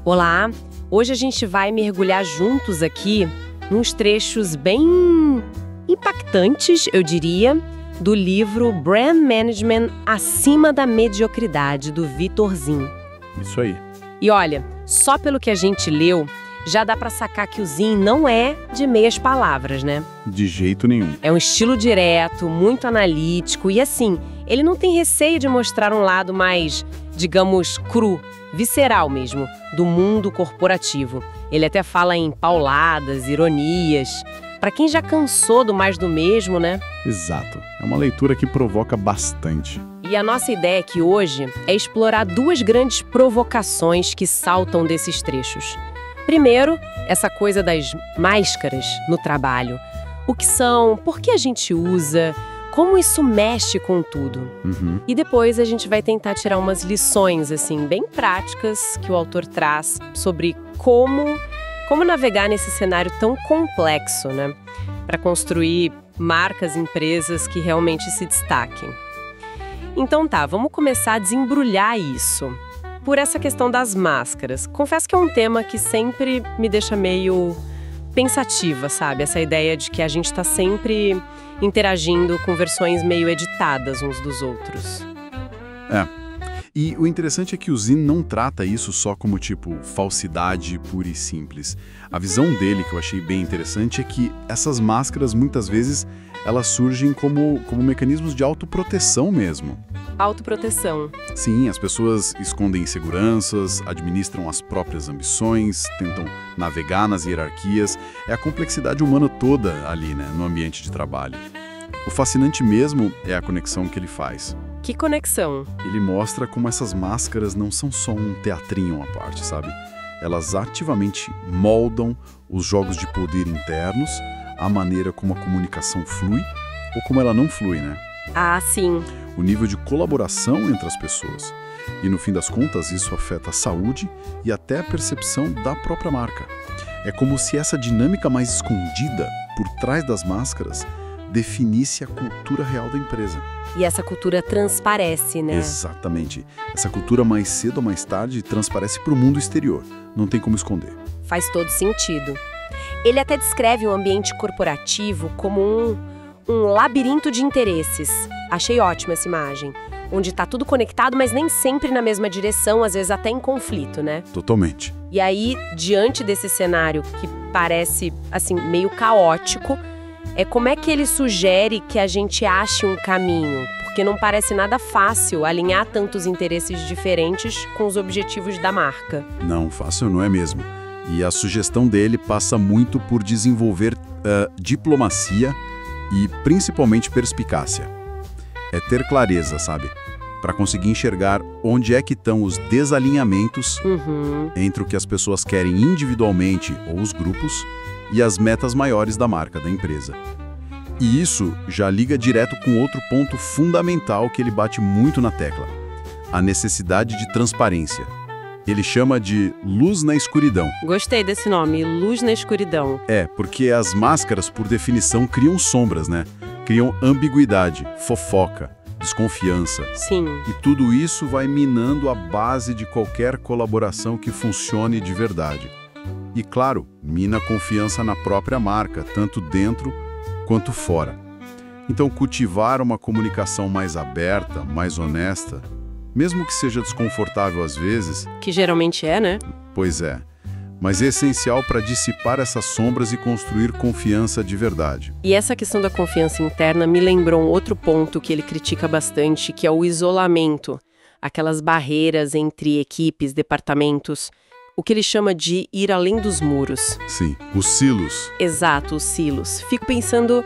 Olá! Hoje a gente vai mergulhar juntos aqui nos trechos bem impactantes, eu diria, do livro Brand Management Acima da Mediocridade, do Vitor Zinn. Isso aí. E olha, só pelo que a gente leu, já dá pra sacar que o Zinn não é de meias palavras, né? De jeito nenhum. É um estilo direto, muito analítico e assim, ele não tem receio de mostrar um lado mais, digamos, cru, visceral mesmo, do mundo corporativo. Ele até fala em pauladas, ironias. Pra quem já cansou do mais do mesmo, né? Exato. É uma leitura que provoca bastante. E a nossa ideia aqui hoje é explorar duas grandes provocações que saltam desses trechos. Primeiro, essa coisa das máscaras no trabalho. O que são, por que a gente usa, como isso mexe com tudo. E depois a gente vai tentar tirar umas lições, assim, bem práticas que o autor traz sobre como navegar nesse cenário tão complexo, né? Para construir marcas, empresas que realmente se destaquem. Então tá, vamos começar a desembrulhar isso. Por essa questão das máscaras. Confesso que é um tema que sempre me deixa meio pensativa, sabe? Essa ideia de que a gente tá sempre interagindo com versões meio editadas uns dos outros. E o interessante é que o Zinn não trata isso só como, tipo, falsidade pura e simples. A visão dele, que eu achei bem interessante, é que essas máscaras, muitas vezes, elas surgem como mecanismos de autoproteção mesmo. Autoproteção. Sim, as pessoas escondem inseguranças, administram as próprias ambições, tentam navegar nas hierarquias. É a complexidade humana toda ali, né, no ambiente de trabalho. O fascinante mesmo é a conexão que ele faz. Que conexão? Ele mostra como essas máscaras não são só um teatrinho à parte, sabe? Elas ativamente moldam os jogos de poder internos, a maneira como a comunicação flui ou como ela não flui, né? Ah, sim. O nível de colaboração entre as pessoas. E no fim das contas, isso afeta a saúde e até a percepção da própria marca. É como se essa dinâmica mais escondida, por trás das máscaras, definisse a cultura real da empresa. E essa cultura transparece, né? Exatamente. Essa cultura, mais cedo ou mais tarde, transparece para o mundo exterior. Não tem como esconder. Faz todo sentido. Ele até descreve o ambiente corporativo como um labirinto de interesses. Achei ótima essa imagem. Onde está tudo conectado, mas nem sempre na mesma direção, às vezes até em conflito, né? Totalmente. E aí, diante desse cenário que parece, assim, meio caótico, como é que ele sugere que a gente ache um caminho? Porque não parece nada fácil alinhar tantos interesses diferentes com os objetivos da marca. Não, fácil não é mesmo. E a sugestão dele passa muito por desenvolver diplomacia e principalmente perspicácia. É ter clareza, sabe? Para conseguir enxergar onde é que estão os desalinhamentos entre o que as pessoas querem individualmente ou os grupos e as metas maiores da marca, da empresa. E isso já liga direto com outro ponto fundamental que ele bate muito na tecla: a necessidade de transparência. Ele chama de luz na escuridão. Gostei desse nome, luz na escuridão. Porque as máscaras, por definição, criam sombras, né? Criam ambiguidade, fofoca, desconfiança. Sim. E tudo isso vai minando a base de qualquer colaboração que funcione de verdade. E, claro, mina a confiança na própria marca, tanto dentro quanto fora. Então, cultivar uma comunicação mais aberta, mais honesta, mesmo que seja desconfortável às vezes... Que geralmente é, né? Pois é. Mas é essencial para dissipar essas sombras e construir confiança de verdade. E essa questão da confiança interna me lembrou um outro ponto que ele critica bastante, que é o isolamento. Aquelas barreiras entre equipes, departamentos... O que ele chama de ir além dos muros. Sim, os silos. Exato, os silos. Fico pensando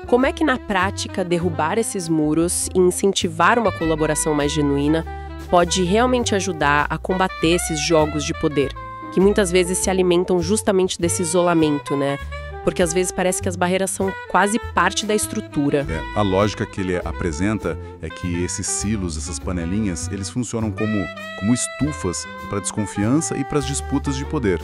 como é que na prática derrubar esses muros e incentivar uma colaboração mais genuína pode realmente ajudar a combater esses jogos de poder, que muitas vezes se alimentam justamente desse isolamento, né? Porque às vezes parece que as barreiras são quase parte da estrutura. A lógica que ele apresenta é que esses silos, essas panelinhas, eles funcionam como estufas para a desconfiança e para as disputas de poder.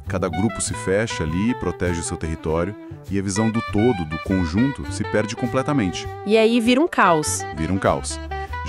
Cada grupo se fecha ali, protege o seu território, e a visão do todo, do conjunto, se perde completamente. E aí vira um caos. Vira um caos.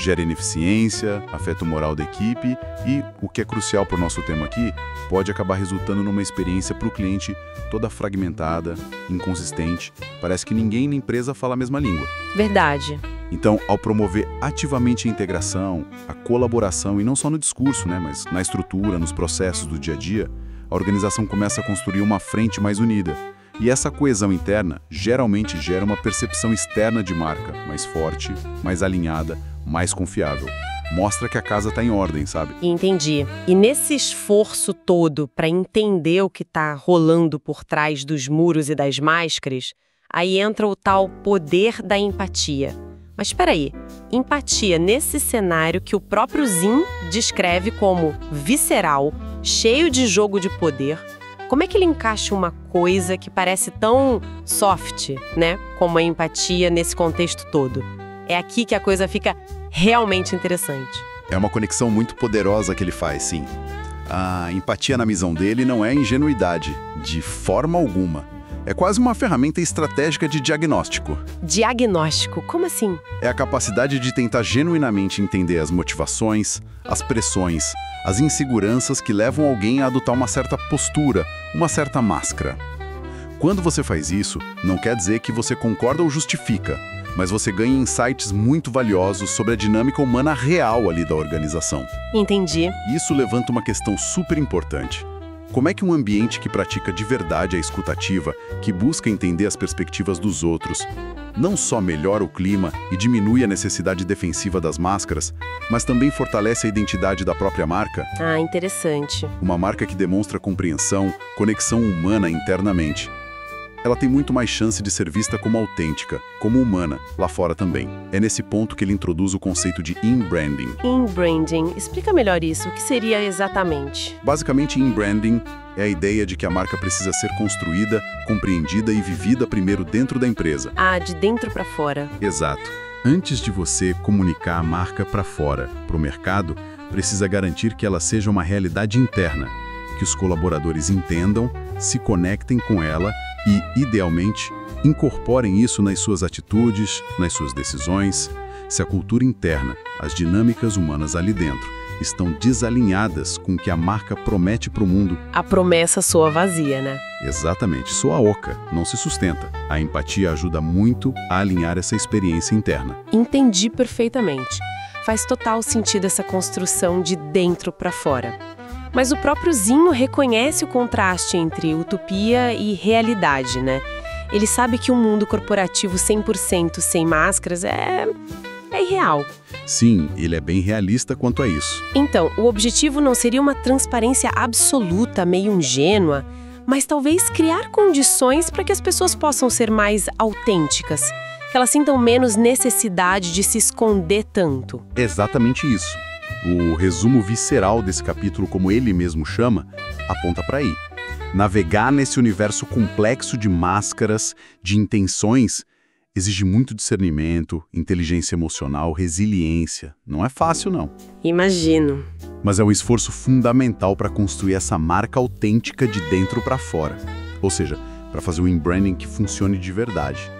gera ineficiência, afeta o moral da equipe e, o que é crucial para o nosso tema aqui, pode acabar resultando numa experiência para o cliente toda fragmentada, inconsistente. Parece que ninguém na empresa fala a mesma língua. Verdade. Então, ao promover ativamente a integração, a colaboração, e não só no discurso, né, mas na estrutura, nos processos do dia a dia, a organização começa a construir uma frente mais unida. E essa coesão interna geralmente gera uma percepção externa de marca mais forte, mais alinhada, mais confiável. Mostra que a casa está em ordem, sabe? Entendi. E nesse esforço todo para entender o que está rolando por trás dos muros e das máscaras, aí entra o tal poder da empatia. Mas espera aí, empatia nesse cenário que o próprio Zin descreve como visceral, cheio de jogo de poder, como é que ele encaixa uma coisa que parece tão soft, né, como a empatia nesse contexto todo? É aqui que a coisa fica realmente interessante. É uma conexão muito poderosa que ele faz, sim. A empatia na visão dele não é ingenuidade, de forma alguma. É quase uma ferramenta estratégica de diagnóstico. Diagnóstico? Como assim? É a capacidade de tentar genuinamente entender as motivações, as pressões, as inseguranças que levam alguém a adotar uma certa postura, uma certa máscara. Quando você faz isso, não quer dizer que você concorda ou justifica, mas você ganha insights muito valiosos sobre a dinâmica humana real ali da organização. Entendi. Isso levanta uma questão super importante. Como é que um ambiente que pratica de verdade a escuta ativa, que busca entender as perspectivas dos outros, não só melhora o clima e diminui a necessidade defensiva das máscaras, mas também fortalece a identidade da própria marca? Ah, interessante. Uma marca que demonstra compreensão, conexão humana internamente. Ela tem muito mais chance de ser vista como autêntica, como humana, lá fora também. É nesse ponto que ele introduz o conceito de in-branding. In-branding. Explica melhor isso. O que seria exatamente? Basicamente, in-branding é a ideia de que a marca precisa ser construída, compreendida e vivida primeiro dentro da empresa. Ah, de dentro para fora. Exato. Antes de você comunicar a marca para fora, para o mercado, precisa garantir que ela seja uma realidade interna, que os colaboradores entendam, se conectem com ela e, idealmente, incorporem isso nas suas atitudes, nas suas decisões. Se a cultura interna, as dinâmicas humanas ali dentro, estão desalinhadas com o que a marca promete para o mundo... A promessa soa vazia, né? Exatamente, soa oca, não se sustenta. A empatia ajuda muito a alinhar essa experiência interna. Entendi perfeitamente. Faz total sentido essa construção de dentro para fora. Mas o próprio Zinho reconhece o contraste entre utopia e realidade, né? Ele sabe que um mundo corporativo 100% sem máscaras é irreal. Sim, ele é bem realista quanto a isso. Então, o objetivo não seria uma transparência absoluta, meio ingênua, mas talvez criar condições para que as pessoas possam ser mais autênticas, que elas sintam menos necessidade de se esconder tanto. Exatamente isso. O resumo visceral desse capítulo, como ele mesmo chama, aponta para aí. Navegar nesse universo complexo de máscaras, de intenções, exige muito discernimento, inteligência emocional, resiliência. Não é fácil, não. Imagino. Mas é um esforço fundamental para construir essa marca autêntica de dentro para fora. Ou seja, para fazer o in-branding que funcione de verdade.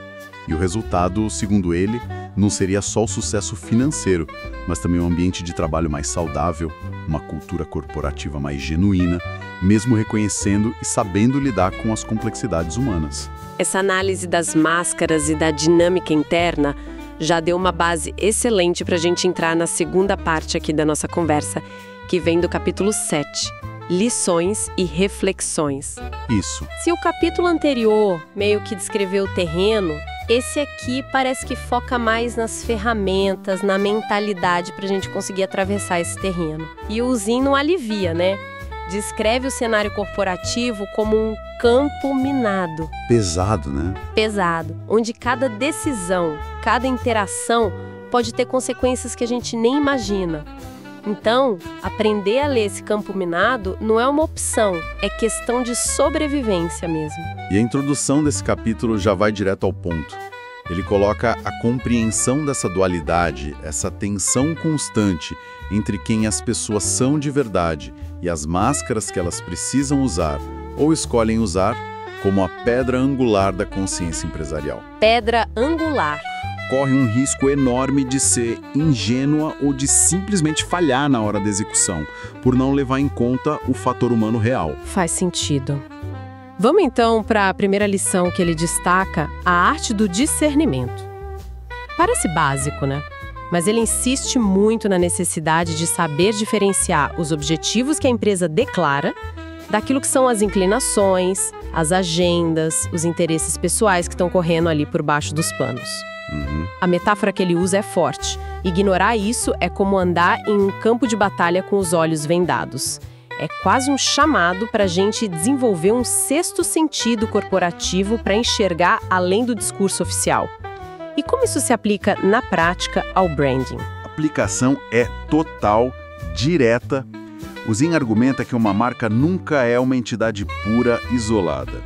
E o resultado, segundo ele, não seria só o sucesso financeiro, mas também um ambiente de trabalho mais saudável, uma cultura corporativa mais genuína, mesmo reconhecendo e sabendo lidar com as complexidades humanas. Essa análise das máscaras e da dinâmica interna já deu uma base excelente para a gente entrar na segunda parte aqui da nossa conversa, que vem do capítulo 7, Lições e Reflexões. Isso. Se o capítulo anterior meio que descreveu o terreno, esse aqui parece que foca mais nas ferramentas, na mentalidade para a gente conseguir atravessar esse terreno. E o Zinho alivia, né? Descreve o cenário corporativo como um campo minado. Pesado, né? Pesado, onde cada decisão, cada interação pode ter consequências que a gente nem imagina. Então, aprender a ler esse campo minado não é uma opção, é questão de sobrevivência mesmo. E a introdução desse capítulo já vai direto ao ponto. Ele coloca a compreensão dessa dualidade, essa tensão constante entre quem as pessoas são de verdade e as máscaras que elas precisam usar ou escolhem usar como a pedra angular da consciência empresarial. Pedra angular. corre um risco enorme de ser ingênua ou de simplesmente falhar na hora da execução, por não levar em conta o fator humano real. Faz sentido. Vamos então para a primeira lição que ele destaca, a arte do discernimento. Parece básico, né? Mas ele insiste muito na necessidade de saber diferenciar os objetivos que a empresa declara daquilo que são as inclinações, as agendas, os interesses pessoais que estão correndo ali por baixo dos panos. A metáfora que ele usa é forte. Ignorar isso é como andar em um campo de batalha com os olhos vendados. É quase um chamado para a gente desenvolver um sexto sentido corporativo para enxergar além do discurso oficial. E como isso se aplica na prática ao branding? A aplicação é total, direta. O Zinn argumenta que uma marca nunca é uma entidade pura, isolada.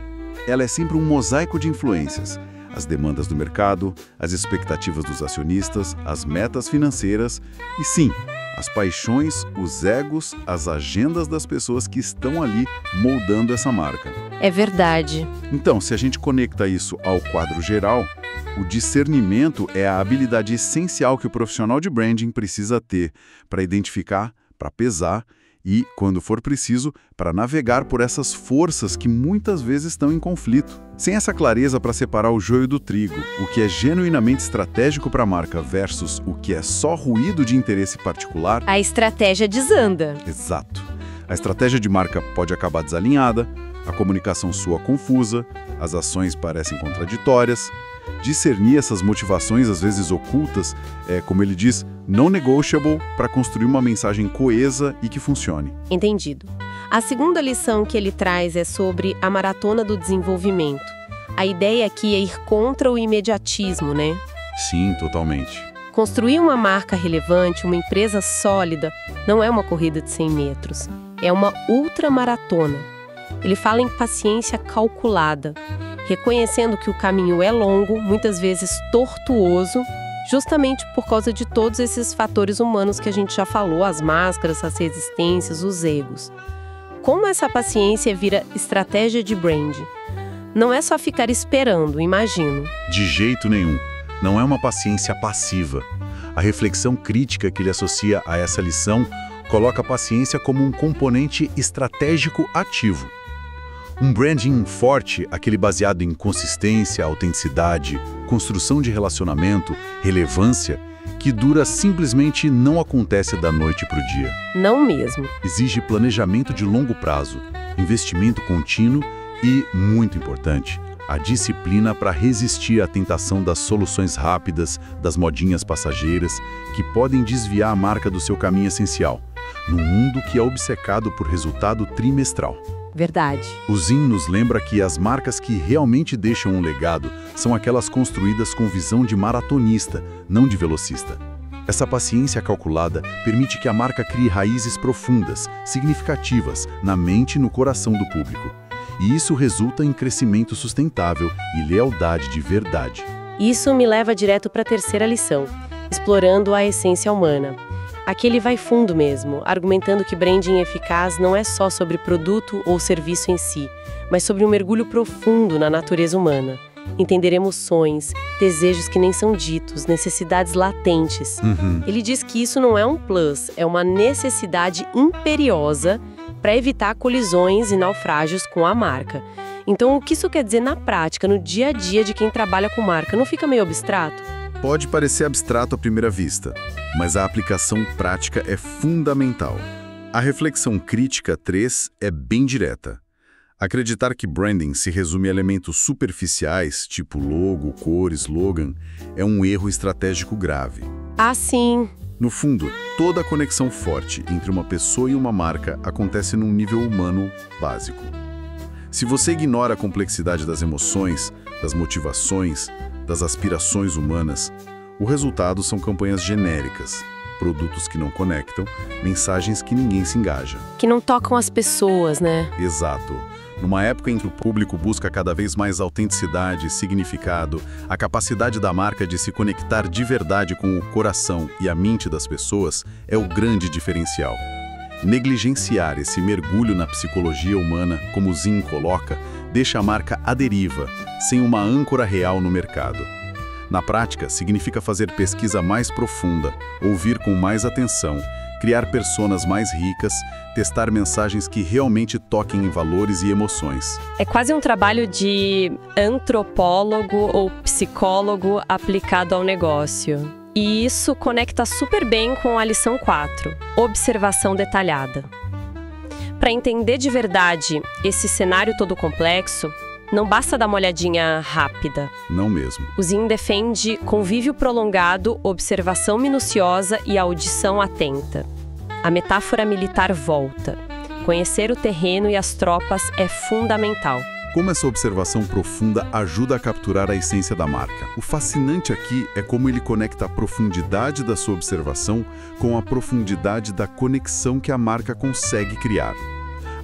Ela é sempre um mosaico de influências. As demandas do mercado, as expectativas dos acionistas, as metas financeiras e, sim, as paixões, os egos, as agendas das pessoas que estão ali moldando essa marca. É verdade. Então, se a gente conecta isso ao quadro geral, o discernimento é a habilidade essencial que o profissional de branding precisa ter para identificar, para pesar e, quando for preciso, para navegar por essas forças que muitas vezes estão em conflito. Sem essa clareza para separar o joio do trigo, o que é genuinamente estratégico para a marca versus o que é só ruído de interesse particular, a estratégia desanda. Exato. A estratégia de marca pode acabar desalinhada, a comunicação soa confusa, as ações parecem contraditórias. Discernir essas motivações, às vezes ocultas, é, como ele diz, non-negotiable para construir uma mensagem coesa e que funcione. Entendido. A segunda lição que ele traz é sobre a maratona do desenvolvimento. A ideia aqui é ir contra o imediatismo, né? Sim, totalmente. Construir uma marca relevante, uma empresa sólida, não é uma corrida de 100 metros. É uma ultramaratona. Ele fala em paciência calculada, reconhecendo que o caminho é longo, muitas vezes tortuoso, justamente por causa de todos esses fatores humanos que a gente já falou, as máscaras, as resistências, os egos. Como essa paciência vira estratégia de brand? Não é só ficar esperando, imagino. De jeito nenhum. Não é uma paciência passiva. A reflexão crítica que ele associa a essa lição coloca a paciência como um componente estratégico ativo. Um branding forte, aquele baseado em consistência, autenticidade, construção de relacionamento, relevância, que dura simplesmente não acontece da noite para o dia. Não mesmo. Exige planejamento de longo prazo, investimento contínuo e, muito importante, a disciplina para resistir à tentação das soluções rápidas, das modinhas passageiras, que podem desviar a marca do seu caminho essencial, num mundo que é obcecado por resultado trimestral. Verdade. O Zinn nos lembra que as marcas que realmente deixam um legado são aquelas construídas com visão de maratonista, não de velocista. Essa paciência calculada permite que a marca crie raízes profundas, significativas, na mente e no coração do público. E isso resulta em crescimento sustentável e lealdade de verdade. Isso me leva direto para a terceira lição, explorando a essência humana. Aqui ele vai fundo mesmo, argumentando que branding eficaz não é só sobre produto ou serviço em si, mas sobre um mergulho profundo na natureza humana. Entender emoções, desejos que nem são ditos, necessidades latentes. Ele diz que isso não é um plus, é uma necessidade imperiosa para evitar colisões e naufrágios com a marca. Então, o que isso quer dizer na prática, no dia a dia de quem trabalha com marca? Não fica meio abstrato? Pode parecer abstrato à primeira vista, mas a aplicação prática é fundamental. A reflexão crítica 3 é bem direta. Acreditar que branding se resume a elementos superficiais, tipo logo, cor, slogan, é um erro estratégico grave. Ah, sim. No fundo, toda a conexão forte entre uma pessoa e uma marca acontece num nível humano básico. Se você ignora a complexidade das emoções, das motivações, das aspirações humanas, o resultado são campanhas genéricas, produtos que não conectam, mensagens que ninguém se engaja. Que não tocam as pessoas, né? Exato. Numa época em que o público busca cada vez mais autenticidade, significado, a capacidade da marca de se conectar de verdade com o coração e a mente das pessoas é o grande diferencial. Negligenciar esse mergulho na psicologia humana, como o Zinn coloca, deixa a marca à deriva, sem uma âncora real no mercado. Na prática, significa fazer pesquisa mais profunda, ouvir com mais atenção, criar personas mais ricas, testar mensagens que realmente toquem em valores e emoções. É quase um trabalho de antropólogo ou psicólogo aplicado ao negócio. E isso conecta super bem com a lição 4, observação detalhada. Para entender de verdade esse cenário todo complexo, não basta dar uma olhadinha rápida. Não mesmo. O Zinn defende convívio prolongado, observação minuciosa e audição atenta. A metáfora militar volta. Conhecer o terreno e as tropas é fundamental. Como essa observação profunda ajuda a capturar a essência da marca? O fascinante aqui é como ele conecta a profundidade da sua observação com a profundidade da conexão que a marca consegue criar.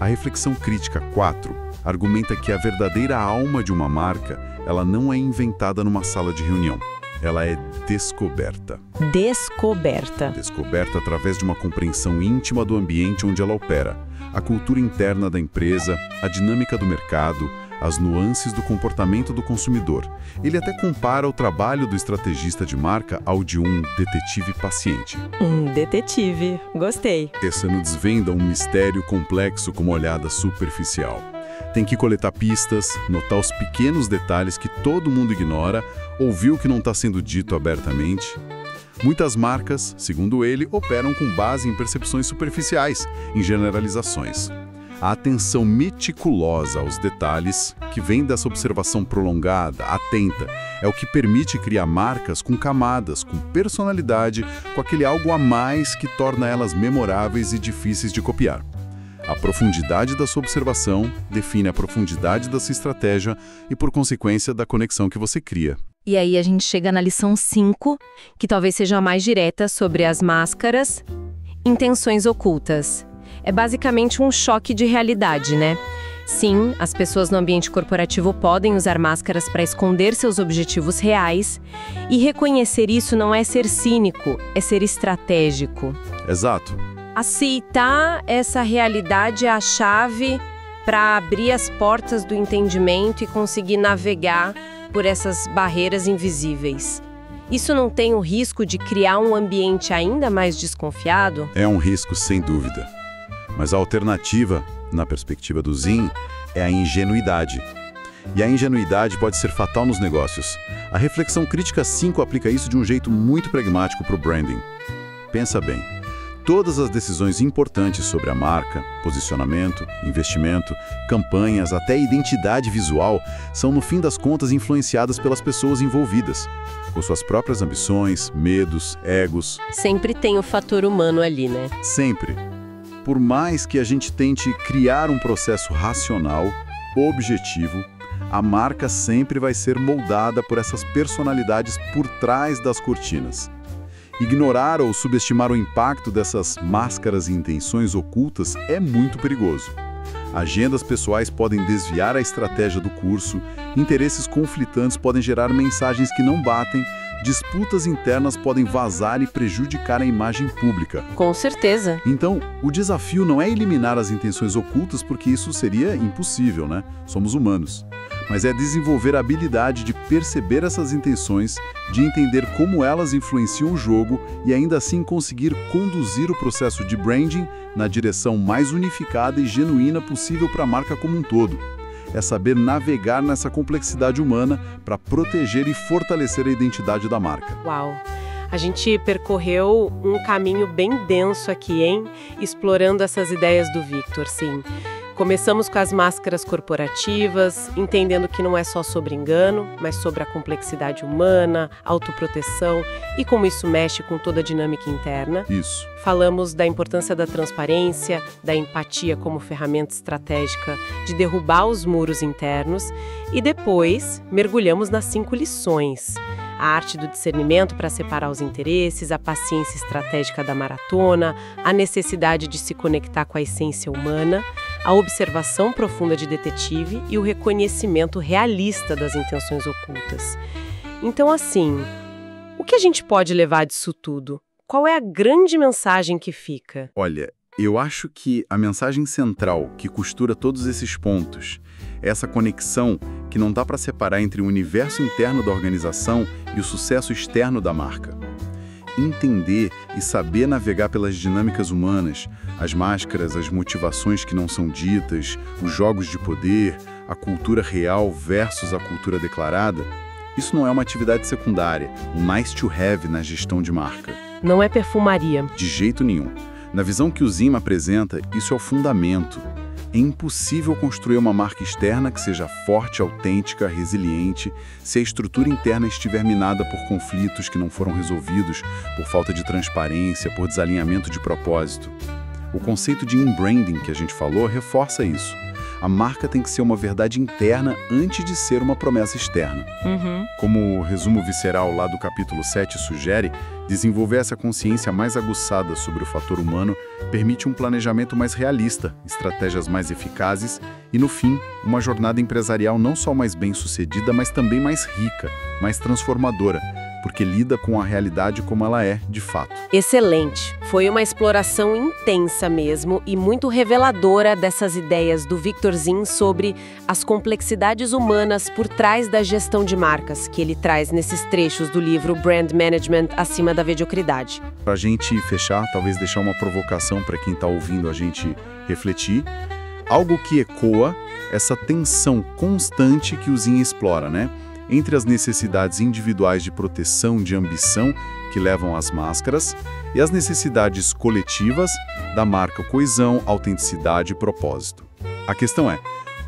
A reflexão crítica 4 argumenta que a verdadeira alma de uma marca, ela não é inventada numa sala de reunião. Ela é descoberta. Descoberta. Descoberta através de uma compreensão íntima do ambiente onde ela opera, a cultura interna da empresa, a dinâmica do mercado, as nuances do comportamento do consumidor. Ele até compara o trabalho do estrategista de marca ao de um detetive paciente. Detetive. Gostei. Essa não desvenda um mistério complexo com uma olhada superficial. Tem que coletar pistas, notar os pequenos detalhes que todo mundo ignora, ouvir o que não está sendo dito abertamente. Muitas marcas, segundo ele, operam com base em percepções superficiais, em generalizações. A atenção meticulosa aos detalhes, que vem dessa observação prolongada, atenta, é o que permite criar marcas com camadas, com personalidade, com aquele algo a mais que torna elas memoráveis e difíceis de copiar. A profundidade da sua observação define a profundidade da sua estratégia e, por consequência, da conexão que você cria. E aí a gente chega na lição 5, que talvez seja a mais direta sobre as máscaras, intenções ocultas. É basicamente um choque de realidade, né? Sim, as pessoas no ambiente corporativo podem usar máscaras para esconder seus objetivos reais, e reconhecer isso não é ser cínico, é ser estratégico. Exato. Aceitar essa realidade é a chave para abrir as portas do entendimento e conseguir navegar por essas barreiras invisíveis. Isso não tem o risco de criar um ambiente ainda mais desconfiado? É um risco, sem dúvida. Mas a alternativa, na perspectiva do Zinn, é a ingenuidade. E a ingenuidade pode ser fatal nos negócios. A reflexão crítica 5 aplica isso de um jeito muito pragmático para o branding. Pensa bem. Todas as decisões importantes sobre a marca, posicionamento, investimento, campanhas, até identidade visual, são, no fim das contas, influenciadas pelas pessoas envolvidas, com suas próprias ambições, medos, egos. Sempre tem o fator humano ali, né? Sempre. Por mais que a gente tente criar um processo racional, objetivo, a marca sempre vai ser moldada por essas personalidades por trás das cortinas. Ignorar ou subestimar o impacto dessas máscaras e intenções ocultas é muito perigoso. Agendas pessoais podem desviar a estratégia do curso, interesses conflitantes podem gerar mensagens que não batem, disputas internas podem vazar e prejudicar a imagem pública. Com certeza. Então, o desafio não é eliminar as intenções ocultas, porque isso seria impossível, né? Somos humanos. Mas é desenvolver a habilidade de perceber essas intenções, de entender como elas influenciam o jogo e ainda assim conseguir conduzir o processo de branding na direção mais unificada e genuína possível para a marca como um todo. É saber navegar nessa complexidade humana para proteger e fortalecer a identidade da marca. Uau! A gente percorreu um caminho bem denso aqui, hein? Explorando essas ideias do Victor, sim. Começamos com as máscaras corporativas, entendendo que não é só sobre engano, mas sobre a complexidade humana, autoproteção e como isso mexe com toda a dinâmica interna. Isso. Falamos da importância da transparência, da empatia como ferramenta estratégica de derrubar os muros internos e depois mergulhamos nas 5 lições. A arte do discernimento para separar os interesses, a paciência estratégica da maratona, a necessidade de se conectar com a essência humana, a observação profunda de detetive e o reconhecimento realista das intenções ocultas. Então, assim, o que a gente pode levar disso tudo? Qual é a grande mensagem que fica? Olha, eu acho que a mensagem central que costura todos esses pontos Essa conexão que não dá para separar entre o universo interno da organização e o sucesso externo da marca. Entender e saber navegar pelas dinâmicas humanas, as máscaras, as motivações que não são ditas, os jogos de poder, a cultura real versus a cultura declarada, isso não é uma atividade secundária, um nice to have na gestão de marca. Não é perfumaria. De jeito nenhum. Na visão que o Zim apresenta, isso é o fundamento. É impossível construir uma marca externa que seja forte, autêntica, resiliente, se a estrutura interna estiver minada por conflitos que não foram resolvidos, por falta de transparência, por desalinhamento de propósito. O conceito de in-branding que a gente falou reforça isso. A marca tem que ser uma verdade interna antes de ser uma promessa externa. Como o resumo visceral lá do capítulo 7 sugere, desenvolver essa consciência mais aguçada sobre o fator humano permite um planejamento mais realista, estratégias mais eficazes e, no fim, uma jornada empresarial não só mais bem-sucedida, mas também mais rica, mais transformadora, porque lida com a realidade como ela é, de fato. Excelente! Foi uma exploração intensa mesmo e muito reveladora dessas ideias do Victor Zim sobre as complexidades humanas por trás da gestão de marcas, que ele traz nesses trechos do livro Brand Management Acima da Mediocridade. Para a gente fechar, talvez deixar uma provocação para quem está ouvindo a gente refletir, algo que ecoa essa tensão constante que o Zim explora, né? Entre as necessidades individuais de proteção, de ambição, que levam às máscaras, e as necessidades coletivas da marca coesão, autenticidade e propósito. A questão é,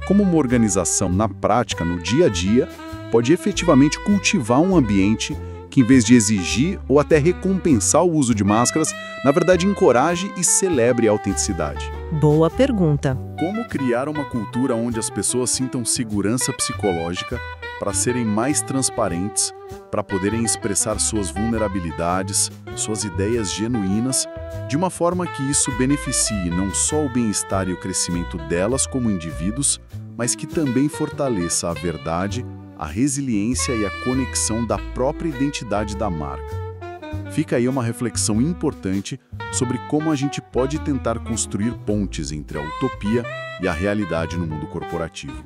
como uma organização na prática, no dia a dia, pode efetivamente cultivar um ambiente que, em vez de exigir ou até recompensar o uso de máscaras, na verdade encoraje e celebre a autenticidade? Boa pergunta. Como criar uma cultura onde as pessoas sintam segurança psicológica para serem mais transparentes, para poderem expressar suas vulnerabilidades, suas ideias genuínas, de uma forma que isso beneficie não só o bem-estar e o crescimento delas como indivíduos, mas que também fortaleça a verdade, a resiliência e a conexão da própria identidade da marca. Fica aí uma reflexão importante sobre como a gente pode tentar construir pontes entre a utopia e a realidade no mundo corporativo.